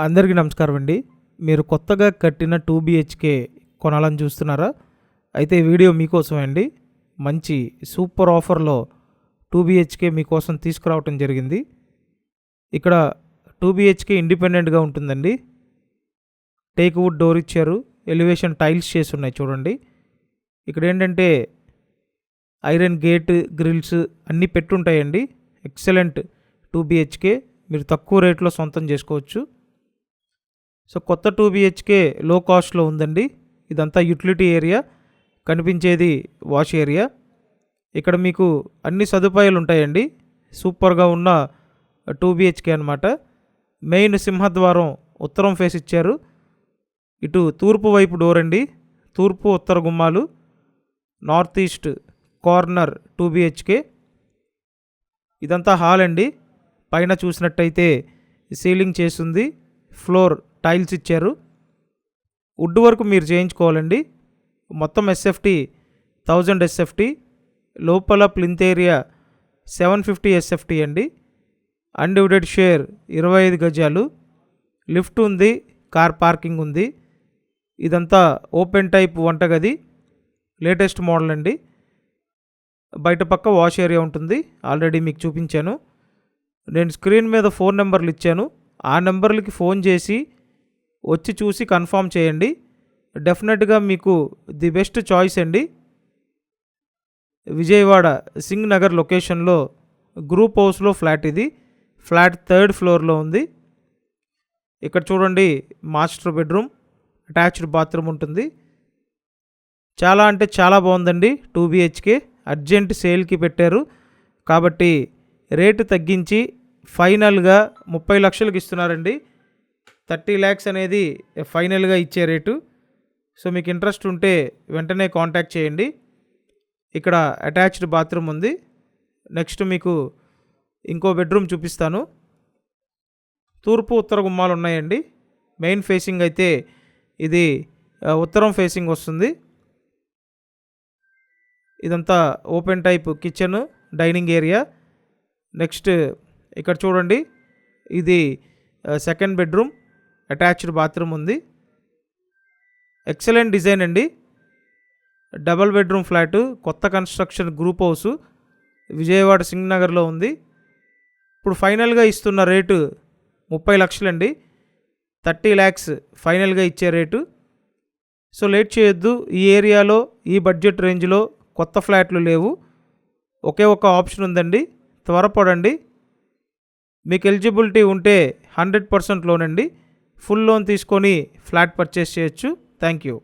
అందరికీ నమస్కారం అండి. మీరు కొత్తగా కట్టిన 2 BHK కొనాలని చూస్తున్నారా? అయితే ఈ వీడియో మీకోసమే అండి. మంచి సూపర్ ఆఫర్లో 2 BHK మీకోసం తీసుకురావటం జరిగింది. ఇక్కడ 2 BHK ఇండిపెండెంట్గా ఉంటుందండి. టేక్ వుడ్ డోర్ ఇచ్చారు, ఎలివేషన్ టైల్స్ చేసి ఉన్నాయి చూడండి. ఇక్కడ ఏంటంటే ఐరన్ గేట్, గ్రిల్స్ అన్నీ పెట్టుంటాయండి. ఎక్సలెంట్ 2 BHK మీరు తక్కువ రేట్లో సొంతం చేసుకోవచ్చు. సో కొత్త 2 BHK లో కాస్ట్లో ఉందండి. ఇదంతా యూటిలిటీ ఏరియా, కనిపించేది వాష్ ఏరియా. ఇక్కడ మీకు అన్ని సదుపాయాలు ఉంటాయండి. సూపర్గా ఉన్న 2 BHK అనమాట. మెయిన్ సింహద్వారం ఉత్తరం ఫేస్ ఇచ్చారు. ఇటు తూర్పు వైపు డోర్ అండి, తూర్పు ఉత్తర గుమ్మాలు. North east corner 2 BHK. ఇదంతా హాల్ అండి. పైన చూసినట్టయితే సీలింగ్ చేసింది, ఫ్లోర్ టైల్స్ ఇచ్చారు. వుడ్ వర్క్ మీరు చేయించుకోవాలండి. మొత్తం SFT 1000 SFT, లోపల ప్లింత్ ఏరియా 750 SFT అండి. అన్డివైడెడ్ షేర్ 25 గజాలు. లిఫ్ట్ ఉంది, కార్ పార్కింగ్ ఉంది. ఇదంతా ఓపెన్ టైప్ వంటగది, లేటెస్ట్ మోడల్ అండి. బయట పక్క వాష్ ఏరియా ఉంటుంది, ఆల్రెడీ మీకు చూపించాను. నేను స్క్రీన్ మీద ఫోన్ నెంబర్లు ఇచ్చాను. ఆ నెంబర్లకి ఫోన్ చేసి వచ్చి చూసి కన్ఫర్మ్ చేయండి. డెఫినెట్గా మీకు ది బెస్ట్ చాయిస్ అండి. విజయవాడ సింగ్ నగర్ లొకేషన్లో గ్రూప్ హౌస్లో ఫ్లాట్ ఇది. ఫ్లాట్ 3rd ఫ్లోర్లో ఉంది. ఇక్కడ చూడండి, మాస్టర్ బెడ్రూమ్, అటాచ్డ్ బాత్రూమ్ ఉంటుంది. చాలా అంటే చాలా బాగుందండి. 2 BHK అర్జెంట్ సేల్కి పెట్టారు కాబట్టి రేటు తగ్గించి ఫైనల్గా 30 లక్షలకు ఇస్తున్నారండి. 30 lakhs అనేది ఫైనల్గా ఇచ్చే రేటు. సో మీకు ఇంట్రెస్ట్ ఉంటే వెంటనే కాంటాక్ట్ చేయండి. ఇక్కడ అటాచ్డ్ బాత్రూమ్ ఉంది. నెక్స్ట్ మీకు ఇంకో బెడ్రూమ్ చూపిస్తాను. తూర్పు ఉత్తర గుమ్మాలు ఉన్నాయండి. మెయిన్ ఫేసింగ్ అయితే ఇది ఉత్తరం ఫేసింగ్ వస్తుంది. ఇదంతా open type kitchen, dining area. Next ఇక్కడ చూడండి, ఇది 2nd బెడ్రూమ్, అటాచ్డ్ బాత్రూమ్ ఉంది. ఎక్సలెంట్ డిజైన్ అండి. డబల్ బెడ్రూమ్ ఫ్లాటు, కొత్త construction, group house, Vijayawada Singh నగర్లో ఉంది. ఇప్పుడు ఫైనల్గా ఇస్తున్న రేటు 30 లక్షలండి. 30 lakhs ఫైనల్గా ఇచ్చే రేటు. సో లేట్ చేయొద్దు. ఈ ఏరియాలో ఈ బడ్జెట్ రేంజ్లో కొత్త ఫ్లాట్లు లేవు. ఒకే ఒక ఆప్షన్ ఉందండి, త్వరపడండి. మీకు ఎలిజిబిలిటీ ఉంటే 100% లోన్ అండి. ఫుల్ లోన్ తీసుకొని ఫ్లాట్ పర్చేస్ చేయొచ్చు. Thank you.